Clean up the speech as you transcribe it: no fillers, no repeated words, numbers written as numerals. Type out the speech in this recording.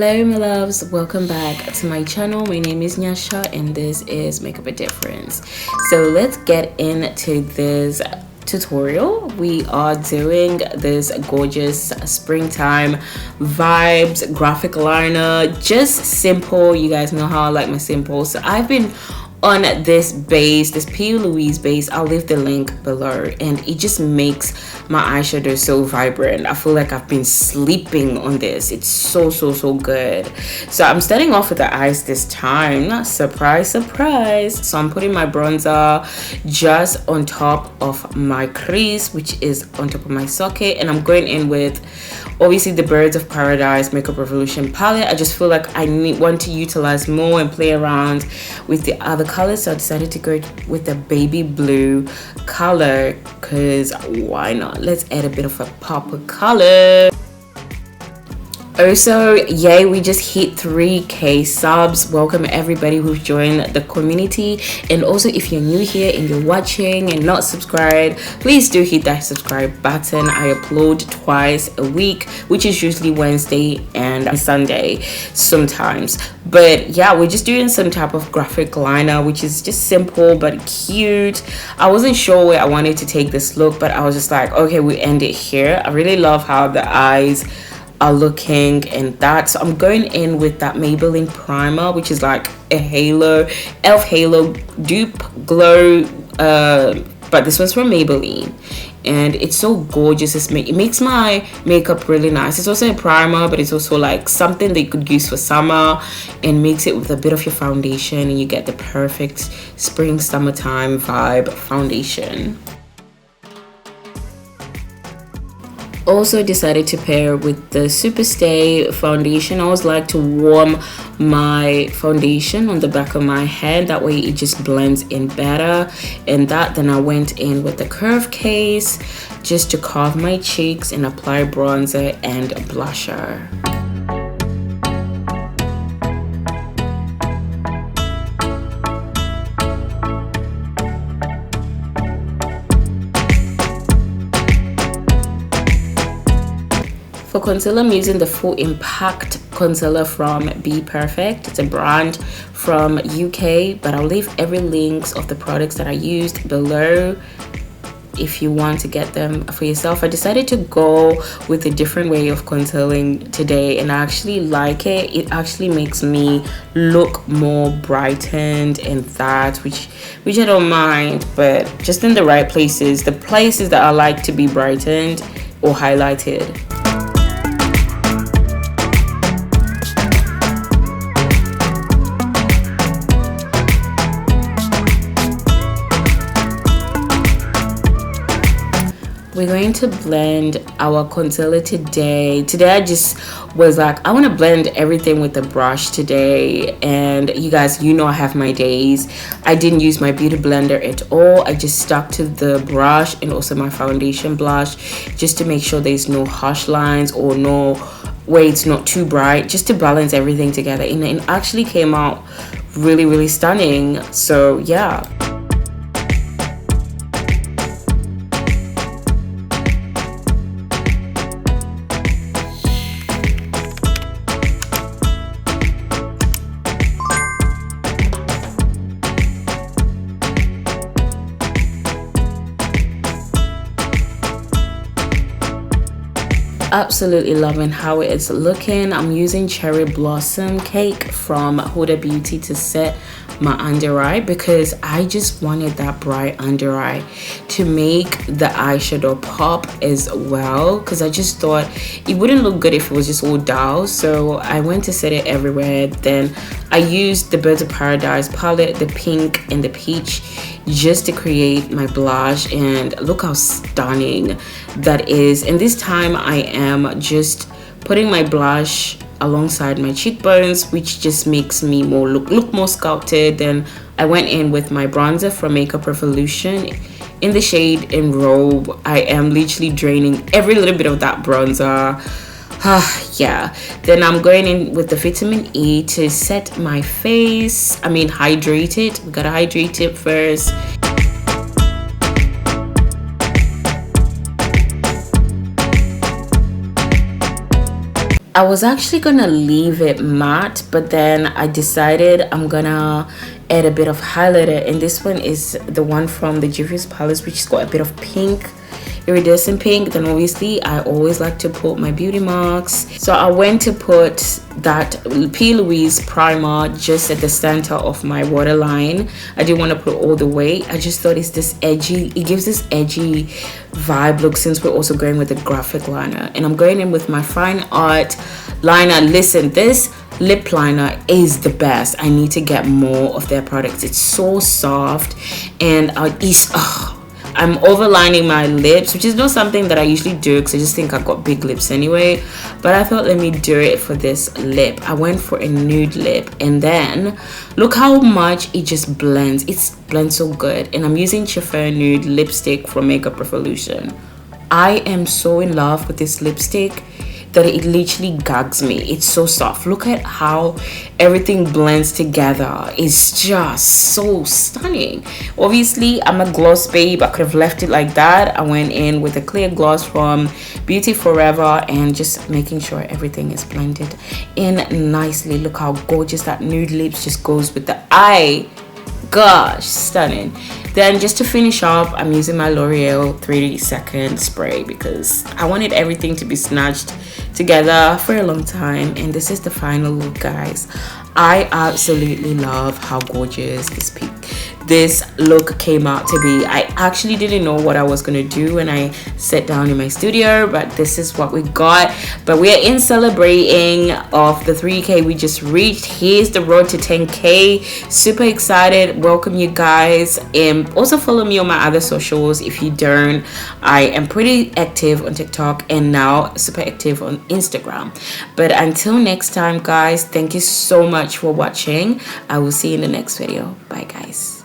Hello my loves, welcome back to my channel. My name is Nyasha and this is Makeup a Difference. So let's get into this tutorial. We are doing this gorgeous springtime vibes graphic liner, just simple. You guys know how I like my simple. So I've been on this base, this P. Louise base. I'll leave the link below, and it just makes my eyeshadow so vibrant. I feel like I've been sleeping on this. It's so good. So I'm starting off with the eyes this time. Surprise. So I'm putting my bronzer just on top of my crease, which is on top of my socket, and I'm going in with obviously the Birds of Paradise Makeup Revolution palette. I just feel like I want to utilize more and play around with the other colors, so I decided to go with the baby blue color because why not? Let's add a bit of a pop of color. Also, yay, we just hit 3k subs. Welcome everybody who's joined the community, and also if you're new here and you're watching and not subscribed, please do hit that subscribe button. I upload twice a week, which is usually Wednesday and Sunday sometimes. But yeah, we're just doing some type of graphic liner, which is just simple but cute. I wasn't sure where I wanted to take this look, but I was just like, okay, we end it here. I really love how the eyes are looking and that, so I'm going in with that Maybelline primer, which is like a elf halo dupe glow, but this one's from Maybelline and it's so gorgeous. It makes my makeup really nice. It's also a primer, but it's also like something that you could use for summer and mix it with a bit of your foundation, and you get the perfect spring summertime vibe foundation. Also decided to pair with the Superstay foundation. I always like to warm my foundation on the back of my hand, that way it just blends in better. And then I went in with the curve case just to carve my cheeks and apply bronzer and blusher. For concealer, I'm using the Full Impact concealer from Be Perfect. It's a brand from UK, but I'll leave every links of the products that I used below if you want to get them for yourself. I decided to go with a different way of concealing today, and I actually like it. It actually makes me look more brightened and that, which I don't mind, but just in the right places, the places that I like to be brightened or highlighted. We're going to blend our concealer today. I just was like, I want to blend everything with the brush today. And you guys, you know I have my days. I didn't use my beauty blender at all. I just stuck to the brush and also my foundation blush just to make sure there's no harsh lines or no way it's not too bright, just to balance everything together. And it actually came out really stunning. So yeah. Absolutely loving how it's looking. I'm using Cherry Blossom Cake from Huda Beauty to set my under eye because I just wanted that bright under eye to make the eyeshadow pop as well, because I just thought it wouldn't look good if it was just all dull. So I went to set it everywhere. Then I used the Birds of Paradise palette, the pink and the peach, just to create my blush, and look how stunning that is. And this time I am just putting my blush alongside my cheekbones, which just makes me look more sculpted. Then I went in with my bronzer from Makeup Revolution in the shade Enrobe. I am literally draining every little bit of that bronzer. Yeah, then I'm going in with the vitamin E to set my face. Hydrate it. We gotta hydrate it first. I was actually gonna leave it matte, but then I decided I'm gonna add a bit of highlighter, and this one is the one from the Dewy palette, which has got a bit of pink, iridescent pink. Then obviously I always like to put my beauty marks, so I went to put that P. Louise primer just at the center of my waterline. I didn't want to put all the way. I just thought it's this edgy, it gives this edgy vibe look, since we're also going with a graphic liner. And I'm going in with my fine art liner. Listen, this lip liner is the best. I need to get more of their products. It's so soft, and I'm overlining my lips, which is not something that I usually do because I just think I've got big lips anyway. But I thought, let me do it for this lip. I went for a nude lip, and then look how much it just blends. It blends so good. And I'm using Chiffon Nude lipstick from Makeup Revolution. I am so in love with this lipstick that it literally gags me. It's so soft. Look at how everything blends together. It's just so stunning. Obviously, I'm a gloss babe. I could have left it like that. I went in with a clear gloss from Beauty Forever and just making sure everything is blended in nicely. Look how gorgeous that nude lips just goes with the eye. Gosh, stunning. Then just to finish off, I'm using my L'Oreal 3D Second spray because I wanted everything to be snatched together for a long time. And this is the final look, guys. I absolutely love how gorgeous this look came out to be. I actually didn't know what I was gonna do when I sat down in my studio, but this is what we got. But we are in celebrating of the 3K we just reached. Here's the road to 10K. Super excited. Welcome you guys, and also follow me on my other socials if you don't. I am pretty active on TikTok and now super active on Instagram. But until next time, guys, thank you so much for watching. I will see you in the next video. Bye, guys.